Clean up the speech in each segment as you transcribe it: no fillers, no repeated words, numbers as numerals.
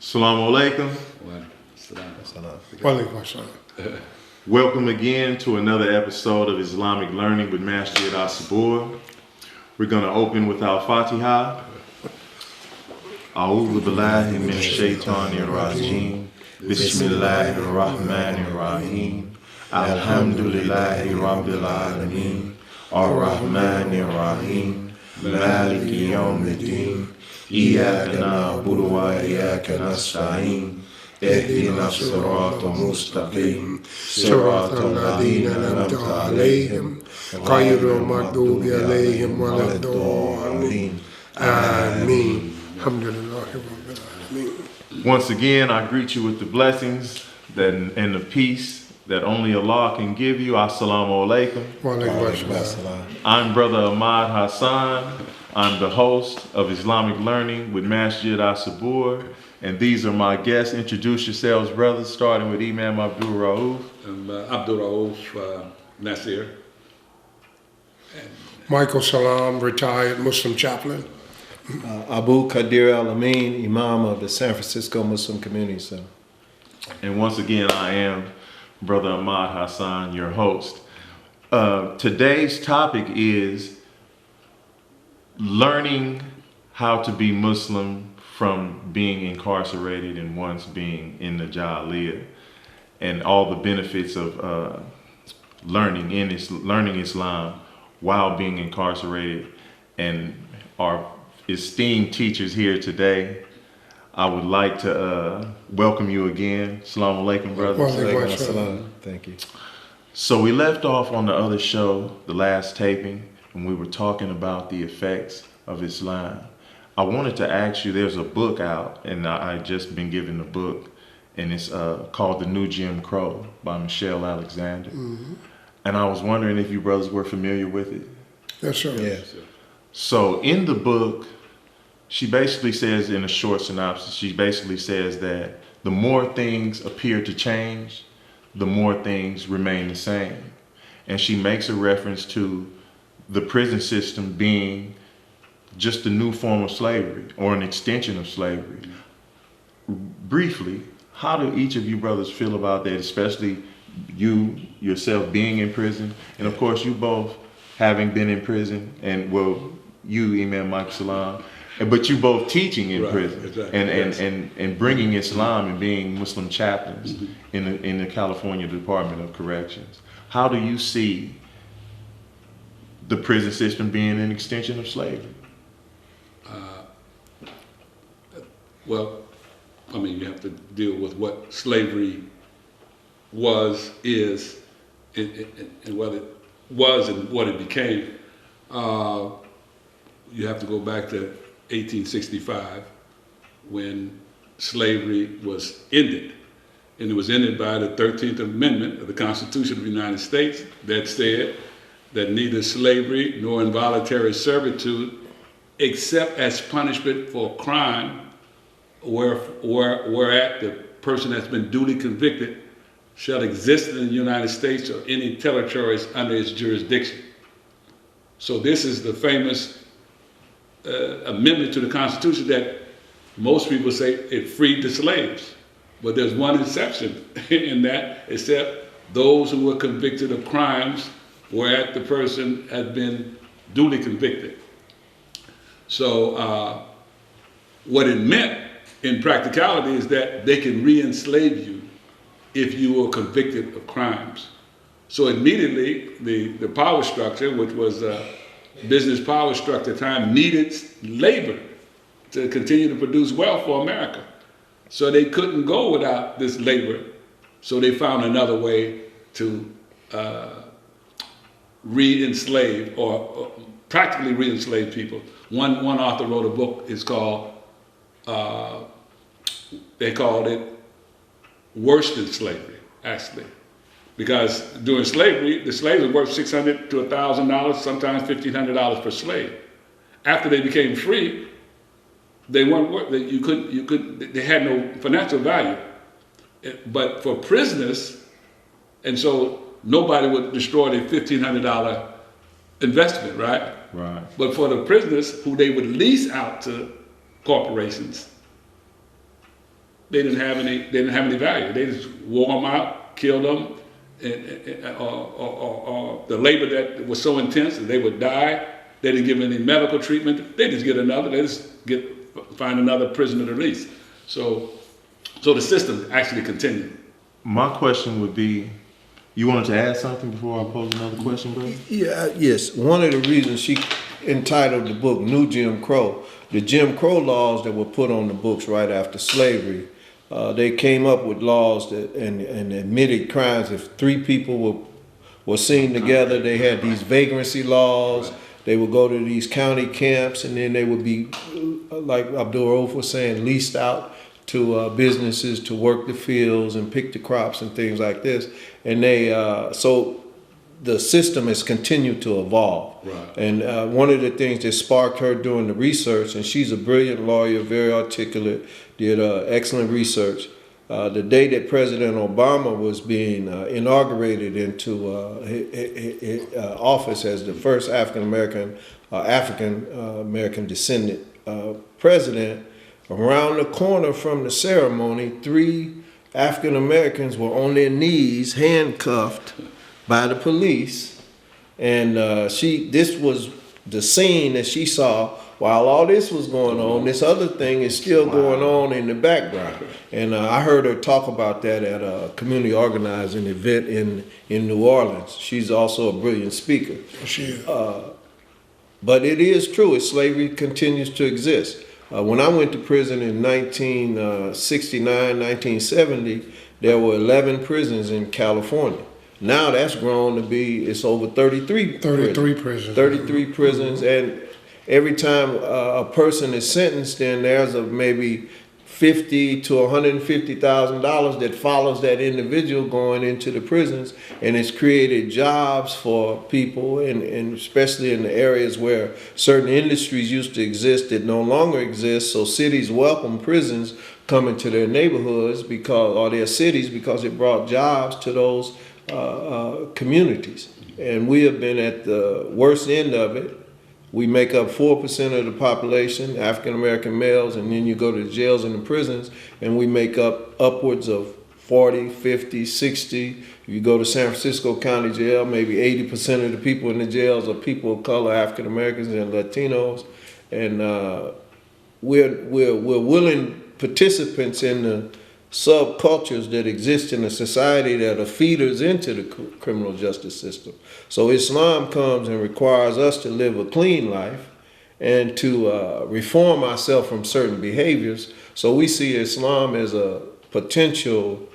Assalamu alaikum. Walaikum assalam. Welcome again to another episode of Islamic Learning with Master As-Sabur. We're going to open with our Fatiha. A'udhu billahi minash shaitanir rajeem. Bismillahir rahmanir rahim. Alhamdulillahi rabbil alameen. Ar-Rahmanir Rahim. Maliki yawmiddin. Iyyaka na'budu wa iyyaka nasta'in. اهدنا الصراط المستقيم صراط الذين أنعمت عليهم غير المغضوب عليهم ولا الضالين. Ameen. Alhamdulillah Rabbil Alameen. Once again, I greet you with the blessings and the peace that only Allah can give you. Assalamu alaikum. Walaikum assalam. I'm Brother Ahmad Hassan. I'm the host of Islamic Learning with Masjid As-Sabur, and these are my guests. Introduce yourselves, brothers, starting with Imam Abdul Rauf. I'm Abdul Rauf Nasir. Michael Salam, retired Muslim chaplain. Abu Qadir Al-Amin, Imam of the San Francisco Muslim Community Center. And once again, I am Brother Ahmad Hassan, your host. Today's topic is learning how to be Muslim from being incarcerated and once being in the Jahiliyyah, and all the benefits of learning Islam while being incarcerated. And our esteemed teachers here today, I would like to welcome you again. Assalamu alaikum, brothers. Walaikum assalam. Thank you. So we left off on the other show, the last taping, and we were talking about the effects of Islam. I wanted to ask you, there's a book out, and I just been given the book, and it's called The New Jim Crow by Michelle Alexander. Mm-hmm. And I was wondering if you brothers were familiar with it. Yes, sir. Yes. So in the book, she basically says, in a short synopsis, she basically says that the more things appear to change, the more things remain the same. And she makes a reference to the prison system being just a new form of slavery or an extension of slavery. Briefly, how do each of you brothers feel about that, especially you yourself being in prison, and of course you both having been in prison, and well, you, Imam Michael Salam, but you both teaching in prison, exactly. and bringing Islam and being Muslim chaplains in the California Department of Corrections. How do you see the prison system being an extension of slavery? Well, I mean, you have to deal with what slavery was, is, and what it was and what it became. You have to go back to 1865 when slavery was ended. And it was ended by the 13th Amendment of the Constitution of the United States that said that neither slavery nor involuntary servitude, except as punishment for crime whereat the person has been duly convicted, shall exist in the United States or any territories under its jurisdiction. So this is the famous amendment to the Constitution that most people say it freed the slaves. But there's one exception in that, except those who were convicted of crimes whereat the person had been duly convicted. So what it meant in practicality is that they can re-enslave you if you were convicted of crimes. So immediately the power structure, which was business power structure at the time, needed labor to continue to produce wealth for America. So they couldn't go without this labor. So they found another way to re-enslave or practically re-enslave people. One author wrote a book, it's called, they called it Worse Than Slavery, actually. Because during slavery, the slaves were worth $600 to $1,000, sometimes $1,500 per slave. After they became free, they weren't worth, they had no financial value. But for prisoners, and so nobody would destroy their $1,500 investment, right? Right. But for the prisoners who they would lease out to corporations, they didn't have any value. They just wore them out, killed them, or the labor that was so intense that they would die. They didn't give any medical treatment. They just find another prisoner to release. So the system actually continued. My question would be, you wanted to add something before I pose another question, brother? Yeah, yes. One of the reasons she entitled the book New Jim Crow, the Jim Crow laws that were put on the books right after slavery, they came up with laws that and admitted crimes. If three people were seen together, they had these vagrancy laws. They would go to these county camps, and then they would be, like Abdul Rauf was saying, leased out to businesses to work the fields and pick the crops and things like this. And so the system has continued to evolve. Right. And one of the things that sparked her doing the research, and she's a brilliant lawyer, very articulate, did excellent research. The day that President Obama was being inaugurated into office as the first African American descendant president, around the corner from the ceremony, 3 African Americans were on their knees, handcuffed by the police, and this was the scene that she saw while all this was going on. This other thing is still going on in the background, and I heard her talk about that at a community organizing event in New Orleans. She's also a brilliant speaker. She is. But it is true, slavery continues to exist. When I went to prison in 1969, 1970, there were 11 prisons in California. Now that's grown to it's over 33 prisons. 33 prisons, and every time a person is sentenced, then there's maybe $50,000 to $150,000 that follows that individual going into the prisons, and it's created jobs for people, and especially in the areas where certain industries used to exist that no longer exist. So cities welcome prisons coming to their neighborhoods or their cities because it brought jobs to those communities. And we have been at the worst end of it. We make up 4% of the population, African American males, and then you go to the jails and the prisons, and we make up upwards of 40, 50, 60. If you go to San Francisco County Jail, maybe 80% of the people in the jails are people of color, African Americans and Latinos, and we're willing participants in the subcultures that exist in a society that are feeders into the criminal justice system. So Islam comes and requires us to live a clean life and to reform ourselves from certain behaviors. So we see Islam as a potential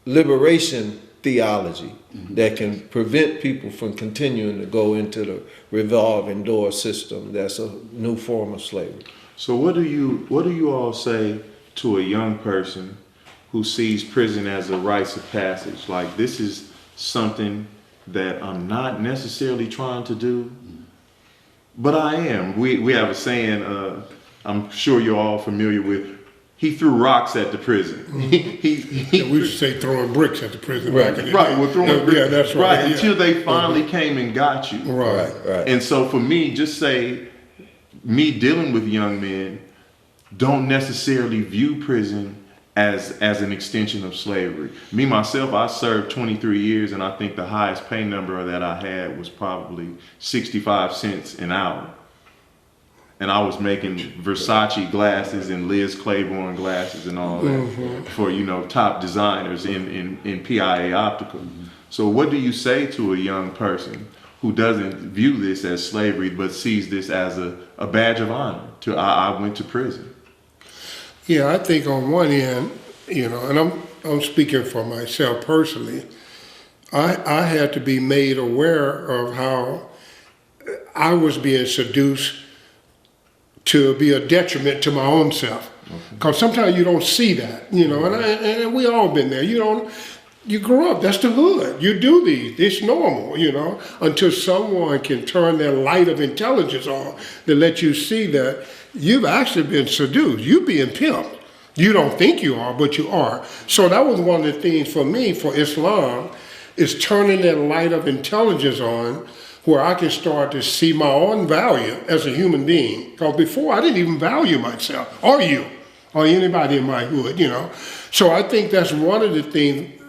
liberation theology that can prevent people from continuing to go into the revolving door system. That's a new form of slavery. So what do you all say to a young person who sees prison as a rites of passage? Like, this is something that I'm not necessarily trying to do, but I am. We have a saying, I'm sure you're all familiar with, he threw rocks at the prison. We used to say throwing bricks at the prison. Right, back in the right, day. we're throwing bricks. Yeah, that's right. Right, until they finally came and got you. Right. And so for me, just say, me dealing with young men, don't necessarily view prison as an extension of slavery. Me, myself, I served 23 years, and I think the highest pay number that I had was probably 65 cents an hour. And I was making Versace glasses and Liz Claiborne glasses and all that for, top designers in PIA Optical. So what do you say to a young person who doesn't view this as slavery, but sees this as a badge of honor? I went to prison. Yeah, I think on one end, and I'm speaking for myself personally, I had to be made aware of how I was being seduced to be a detriment to my own self. Because sometimes you don't see that, and we all been there. You grow up, that's the hood. You do these, it's normal, until someone can turn their light of intelligence on to let you see that you've actually been seduced. You're being pimped. You don't think you are, but you are. So that was one of the things for me, for Islam, is turning that light of intelligence on where I can start to see my own value as a human being. Because before, I didn't even value myself or you. or anybody in my hood, you know. So I think that's one of the things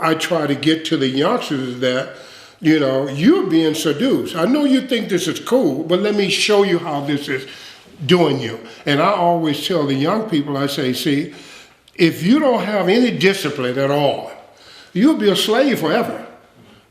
I try to get to the youngsters is that, you know, you're being seduced. I know you think this is cool, but let me show you how this is doing you. And I always tell the young people, I say, see, if you don't have any discipline at all, you'll be a slave forever.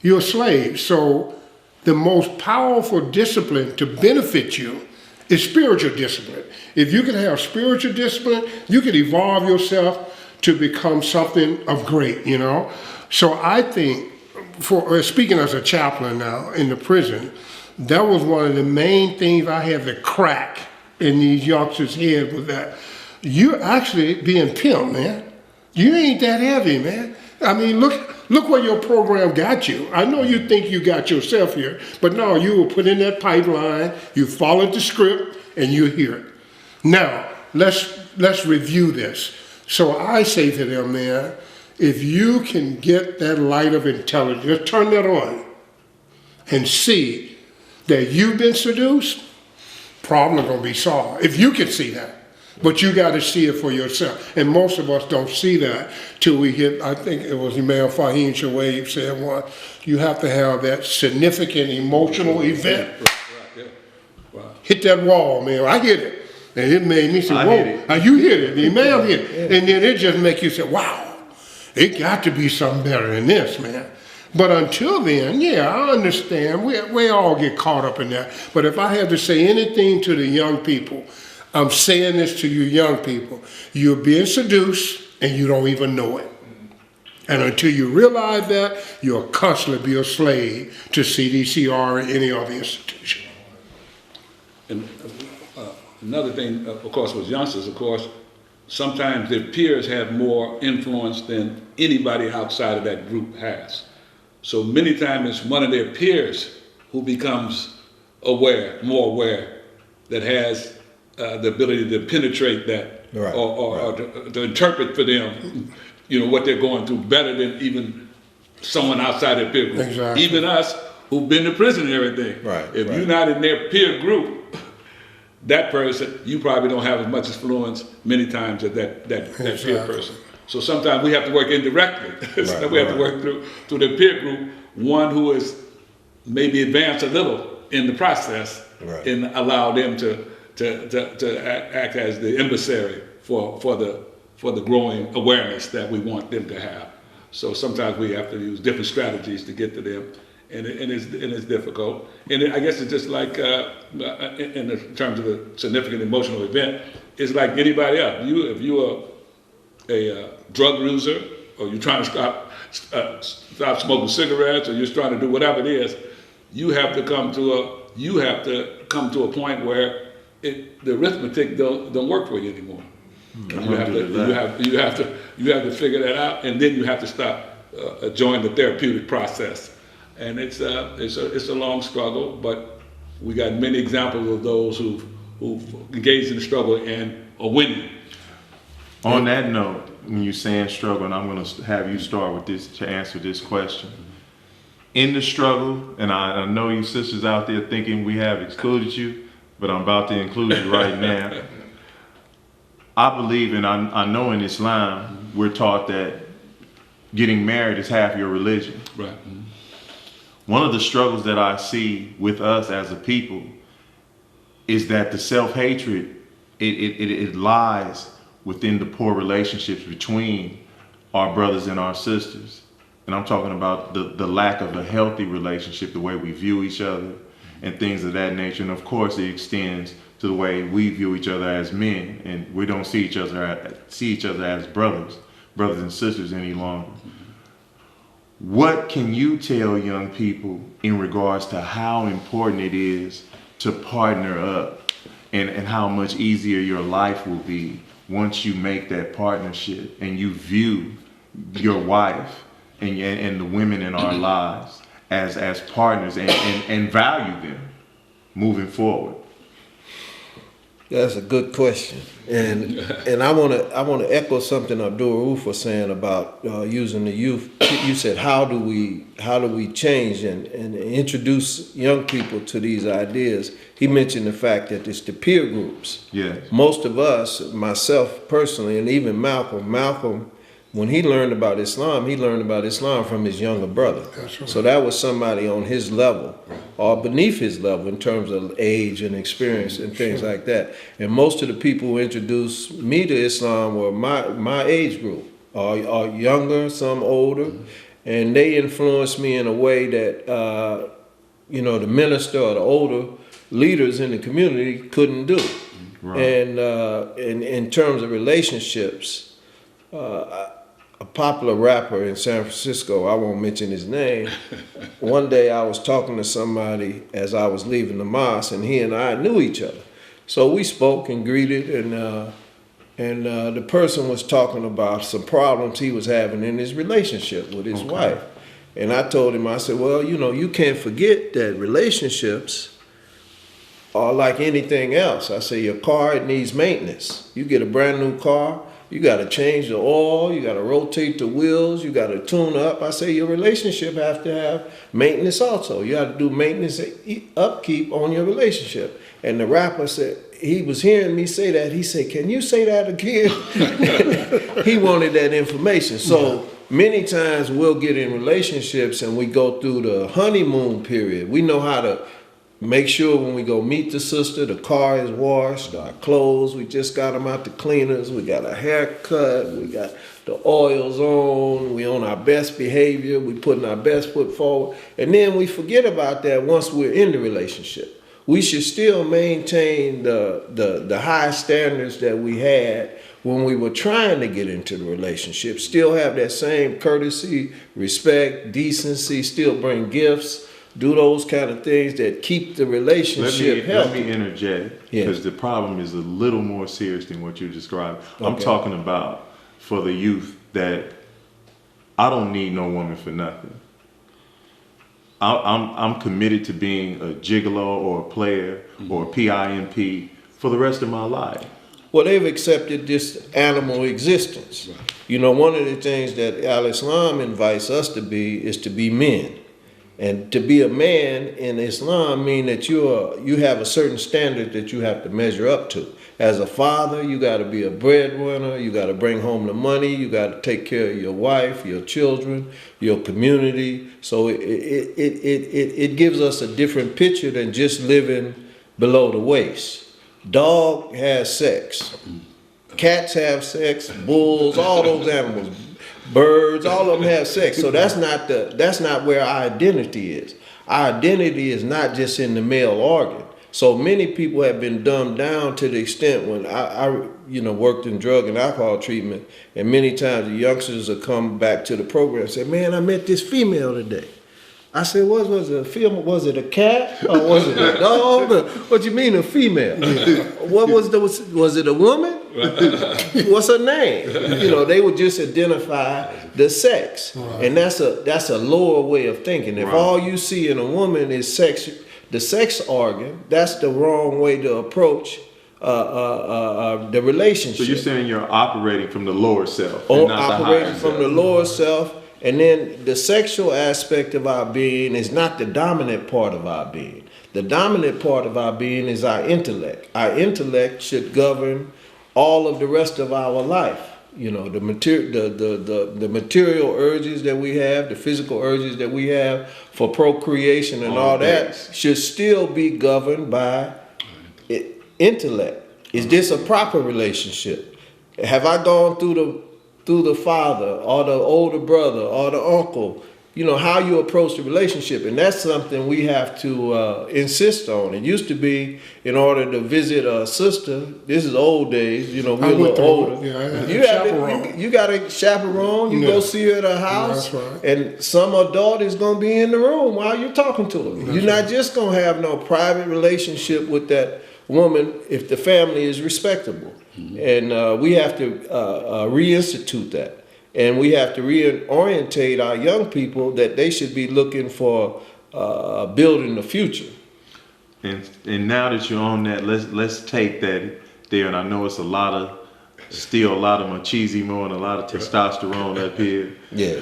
You're a slave. So the most powerful discipline to benefit you is spiritual discipline. If you can have spiritual discipline, you can evolve yourself to become something of great, you know. So I think, for speaking as a chaplain now in the prison, that was one of the main things I had to crack in these youngsters' heads was that you're actually being pimped, man. You ain't that heavy, man. I mean, look where your program got you. I know you think you got yourself here, but no, you were put in that pipeline, you followed the script, and you're here. Now, let's review this. So I say to them, man, if you can get that light of intelligence, just turn that on and see that you've been seduced, problem gonna be solved. If you can see that. But you got to see it for yourself. And most of us don't see that till we hit, I think it was Imam Fahim Shaweib said once, you have to have that significant emotional event. Yeah. Wow. Hit that wall, man. I hit it. And it made me say, whoa, you hit it. The Imam hit it. And then it just make you say, wow, it got to be something better than this, man. But until then, yeah, I understand. We all get caught up in that. But if I had to say anything to the young people, I'm saying this to you young people. You're being seduced and you don't even know it. And until you realize that, you'll constantly be a slave to CDC or any other institution. And another thing, of course, with youngsters, of course, sometimes their peers have more influence than anybody outside of that group has. So many times it's one of their peers who becomes more aware, that has the ability to penetrate that, Right, or to interpret for them, you know, what they're going through better than even someone outside their peer group. Exactly. Even us who've been to prison and everything. Right, If right. you're not in their peer group, that person, you probably don't have as much influence many times as that peer Exactly. person. So sometimes we have to work indirectly. Right, We have to work through the peer group, one who is maybe advanced a little in the process, Right. and allow them to act as the emissary for the growing awareness that we want them to have. So sometimes we have to use different strategies to get to them, and it's difficult. And I guess it's just like in the terms of the significant emotional event, it's like anybody else. If you're a drug user, or you're trying to stop smoking cigarettes, or you're trying to do whatever it is, you have to come to a point where the arithmetic don't work for you anymore. You have to figure that out, and then you have to start join the therapeutic process. And it's a long struggle, but we got many examples of those who've engaged in the struggle and are winning. On that note, when you're saying struggle, and I'm going to have you start with this to answer this question. In the struggle, and I know you sisters out there thinking we have excluded you, but I'm about to include you right now. I believe, and I know in Islam, we're taught that getting married is half your religion. Right. Mm-hmm. One of the struggles that I see with us as a people is that the self-hatred, it lies within the poor relationships between our brothers and our sisters. And I'm talking about the lack of a healthy relationship, the way we view each other and things of that nature. And of course it extends to the way we view each other as men, and we don't see each other as brothers and sisters any longer. What can you tell young people in regards to how important it is to partner up, and how much easier your life will be once you make that partnership and you view your wife and the women in our lives as partners and value them moving forward? That's a good question, and I want to echo something Abdul Roof was saying about using the youth. You said how do we change and introduce young people to these ideas? He mentioned the fact that it's the peer groups. Yes. Most of us, myself personally, and even Malcolm, when he learned about Islam, he learned about Islam from his younger brother. That's right. So that was somebody on his level or beneath his level in terms of age and experience and things like that. And most of the people who introduced me to Islam were my age group, or younger, some older, and they influenced me in a way that the minister or the older leaders in the community couldn't do. Right. And in terms of relationships, a popular rapper in San Francisco, I won't mention his name, one day I was talking to somebody as I was leaving the mosque, and he and I knew each other. So we spoke and greeted, and the person was talking about some problems he was having in his relationship with his wife. And I told him, I said, well, you can't forget that relationships are like anything else. I say, your car, it needs maintenance. You get a brand new car, you got to change the oil, you got to rotate the wheels, you got to tune up. I say your relationship have to have maintenance also. You got to do maintenance upkeep on your relationship. And the rapper said, he was hearing me say that. He said, can you say that again? He wanted that information. So many times we'll get in relationships and we go through the honeymoon period. We know how to make sure when we go meet the sister, the car is washed, our clothes, we just got them out the cleaners, we got a haircut, we got the oils on, we on our best behavior, we putting our best foot forward. And then we forget about that once we're in the relationship. We should still maintain the high standards that we had when we were trying to get into the relationship. Still have that same courtesy, respect, decency, still bring gifts, do those kind of things that keep the relationship healthy. Let me interject, because the problem is a little more serious than what you described. I'm talking about for the youth that I don't need no woman for nothing. I'm committed to being a gigolo or a player or a PIMP for the rest of my life. Well, they've accepted this animal existence. Right. One of the things that Al-Islam invites us to be is to be men. And to be a man in Islam means that you have a certain standard that you have to measure up to. As a father, you got to be a breadwinner. You got to bring home the money. You got to take care of your wife, your children, your community. So it gives us a different picture than just living below the waist. Dog has sex. Cats have sex. Bulls, all those animals. Birds, all of them have sex. So that's not where our identity is. Our identity is not just in the male organ. So many people have been dumbed down to the extent when I worked in drug and alcohol treatment, and many times the youngsters will come back to the program and say, man, I met this female today. I said, what was it, a female? Was it a cat or was it a dog? What you mean a female? What was it a woman? What's her name? They would just identify the sex. Right. And that's a lower way of thinking. If all you see in a woman is sex, the sex organ, that's the wrong way to approach the relationship. So you're saying you're operating from the lower self, and not operating the from the lower self. And then the sexual aspect of our being is not the dominant part of our being. The dominant part of our being is our intellect. Our intellect should govern all of the rest of our life. The material urges that we have, the physical urges that we have for procreation and all that should still be governed by intellect. Is this a proper relationship? Have I gone through the father or the older brother or the uncle, how you approach the relationship. And that's something we have to insist on. It used to be in order to visit a sister, this is old days, we're a little older. Yeah, you got a chaperone, you go see her at her house, that's right. And some adult is going to be in the room while you're talking to her. You're not just going to have no private relationship with that woman if the family is respectable. Mm-hmm. And we have to reinstitute that. And we have to reorientate our young people that they should be looking for building the future. And now that you're on that, let's take that there. And I know it's still a lot of machismo and a lot of testosterone up here. Yeah.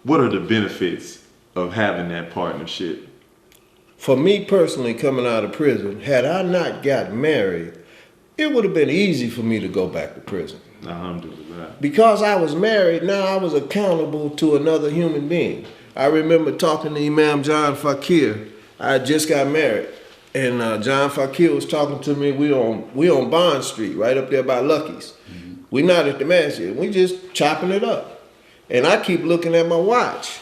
What are the benefits of having that partnership? For me personally, coming out of prison, had I not got married, it would have been easy for me to go back to prison. Alhamdulillah. Because I was married, now I was accountable to another human being. I remember talking to Imam John Fakir. I just got married, and John Fakir was talking to me. We on Bond Street, right up there by Lucky's. We not at the masjid. We just chopping it up, and I keep looking at my watch.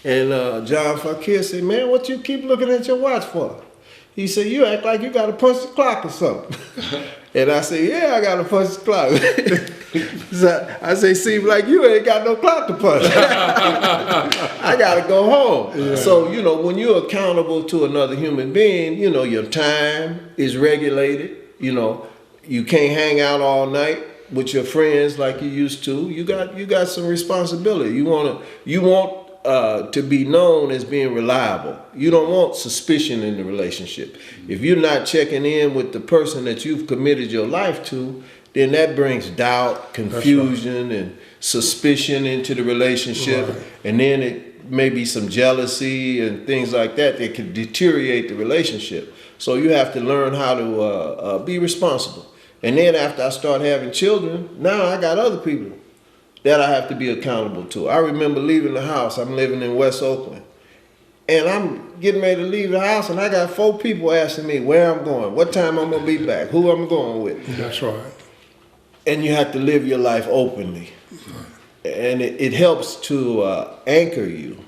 And John Fakir said, "Man, what you keep looking at your watch for?" He said, "You act like you got to punch the clock or something." And I said, "Yeah, I got to punch the clock." So I say, "Seems like you ain't got no clock to punch." I got to go home. Yeah. So, when you're accountable to another human being, your time is regulated. You can't hang out all night with your friends like you used to. You got some responsibility. You want to be known as being reliable. You don't want suspicion in the relationship. If you're not checking in with the person that you've committed your life to, then that brings doubt, confusion, and suspicion into the relationship. Right. And then it may be some jealousy and things like that can deteriorate the relationship. So you have to learn how to be responsible. And then after I start having children, now I got other people that I have to be accountable to. I remember leaving the house. I'm living in West Oakland. And I'm getting ready to leave the house, and I got 4 people asking me where I'm going, what time I'm going to be back, who I'm going with. That's right. And you have to live your life openly. And it helps to anchor you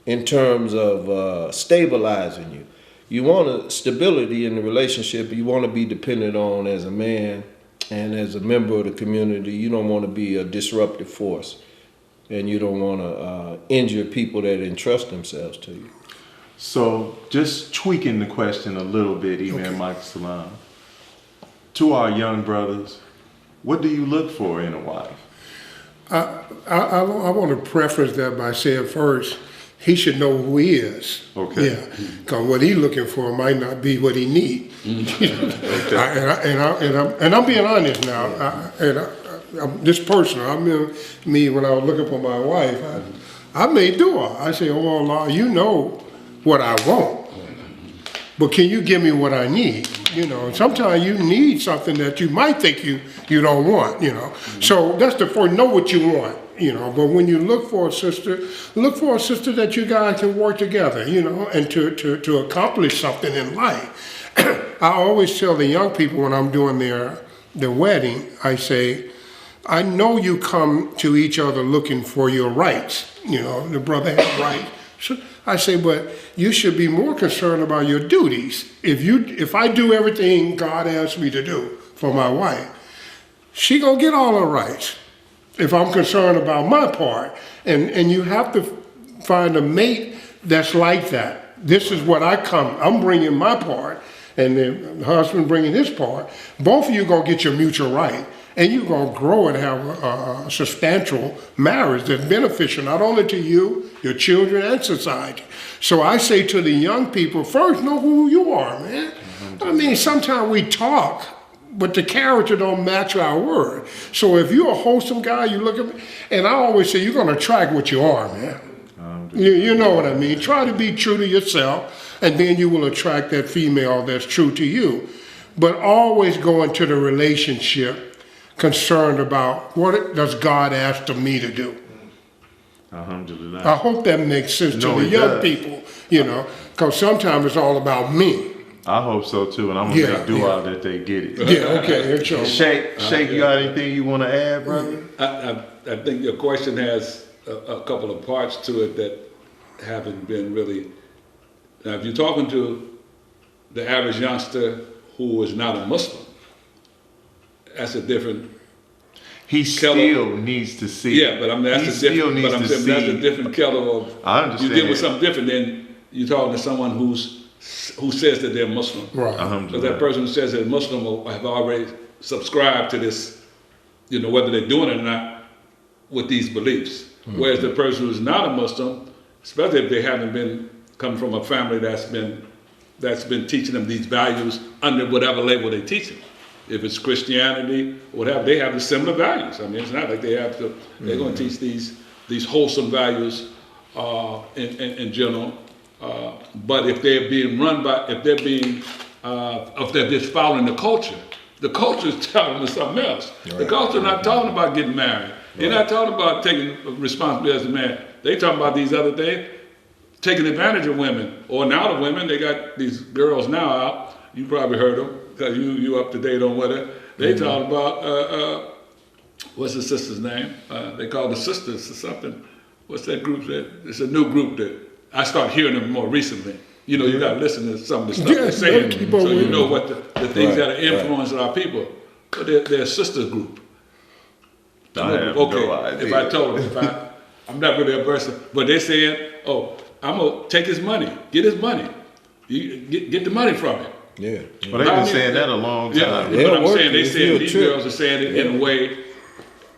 in terms of stabilizing you. You want a stability in the relationship. You want to be dependent on as a man and as a member of the community. You don't want to be a disruptive force. And you don't want to injure people that entrust themselves to you. So just tweaking the question a little bit, Imam Michael Salam. To our young brothers, what do you look for in a wife? I want to preface that by saying first, he should know who he is. Okay. Yeah, because what he's looking for might not be what he needs. Okay. And I'm being honest now. I'm this personal. I mean, me when I was looking for my wife, I made dua. I say, "Oh Allah, you know what I want, but can you give me what I need?" Sometimes you need something that you might think you don't want. So that's the first. Know what you want. But when you look for a sister that you guys can work together. And to accomplish something in life. I always tell the young people when I'm doing their wedding, I say, I know you come to each other looking for your rights. The brother has rights. So I say, but you should be more concerned about your duties. If I do everything God asks me to do for my wife, she gonna get all her rights. If I'm concerned about my part, and you have to find a mate that's like that. This is what I'm bringing my part, and the husband bringing his part. Both of you gonna get your mutual right. And you're going to grow and have a substantial marriage that's beneficial not only to you, your children, and society. So I say to the young people, first know who you are, man. I mean, sometimes we talk, but the character don't match our word. So if you're a wholesome guy, you look at me, and I always say, you're going to attract what you are, man. You know what I mean. Try to be true to yourself, and then you will attract that female that's true to you. But always go into the relationship concerned about what does God ask of me to do. Alhamdulillah. I hope that makes sense to the young people, because sometimes it's all about me. I hope so too, and I'm gonna make dua that they get it. Yeah, okay. Sheikh, you got anything you want to add, brother? I think your question has a couple of parts to it that haven't been really. Now, if you're talking to the average youngster who is not a Muslim, that's a different. He still needs to see. Yeah, but that's a different kettle of. I understand. You deal with something different than you're talking to someone who says that they're Muslim. Right. Because that person who says they're Muslim will have already subscribed to this, whether they're doing it or not, with these beliefs. Mm-hmm. Whereas the person who's not a Muslim, especially if they haven't come from a family that's been that's been teaching them these values under whatever label they teach them. If it's Christianity, whatever, they have the similar values. I mean, it's not like they have to. They're going to teach these wholesome values in general. But if they're being run by, if they're just following the culture is telling them something else. Right. The culture is not talking about getting married. They're not talking about taking responsibility as a man. They talking about these other things, taking advantage of women. Or now the women, they got these girls now out. You probably heard them because you up to date on whatever. They talk about what's the sister's name? They call the sisters or something. What's that group? It's a new group that I started hearing them more recently. You know, you got to listen to some of the stuff they're saying, so you know what the things that are influencing our people. But they're a sisters group. I have no idea. If I told them, I'm not really a person, but they're saying, "Oh, I'm gonna take his money, get his money, you get the money from him." Yeah. Well, they've been saying that a long time. Yeah, but I'm saying these girls are saying it in a way,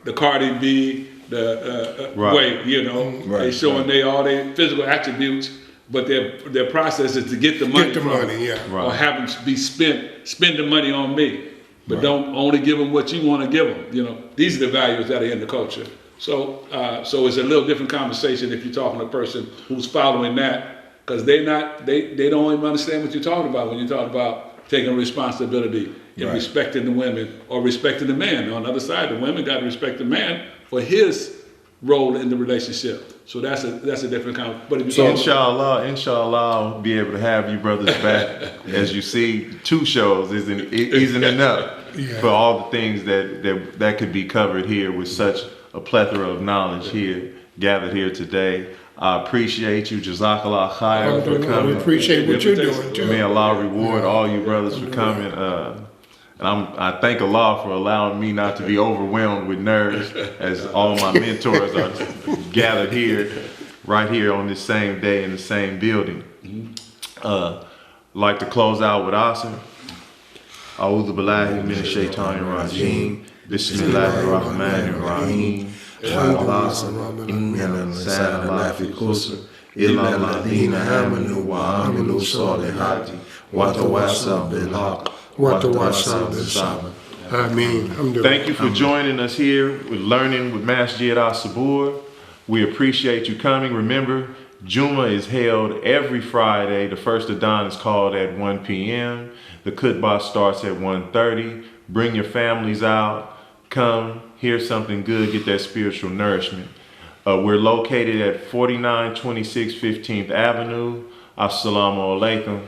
the Cardi B, the way, you know, they showing all their physical attributes, but their process is to get the money from them, or have them be spend the money on me. But don't only give them what you want to give them. You know, these are the values that are in the culture. So it's a little different conversation if you're talking to a person who's following that, because they don't even understand what you're talking about when you talk about taking responsibility and respecting the women or respecting the man. On the other side, the women got to respect the man for his role in the relationship. So that's a different kind. But if you inshallah, I'll be able to have you brothers back. As you see, 2 shows isn't enough for all the things that could be covered here with such a plethora of knowledge here gathered here today. I appreciate you, Jazakallah Khair, for coming. We appreciate what you're doing too. May Allah reward all you brothers for coming. And I thank Allah for allowing me not to be overwhelmed with nerves as all my mentors are gathered here, right here on this same day in the same building. Like to close out with Asr. A'udhu billahi minash shaitanir rajim. Bismillahir rahmanir rahim. Inna al-insana lafi khusr illa alladhina amanu wa amilu salihati wa tawasaw bil haqq. Thank you for joining us here with Learning with Masjid As-Sabur. We appreciate you coming. Remember, Juma is held every Friday. The first Adhan is called at 1 p.m. The Khutbah starts at 1:30. Bring your families out. Come, hear something good, get that spiritual nourishment. We're located at 4926 15th Avenue. Assalamu alaikum.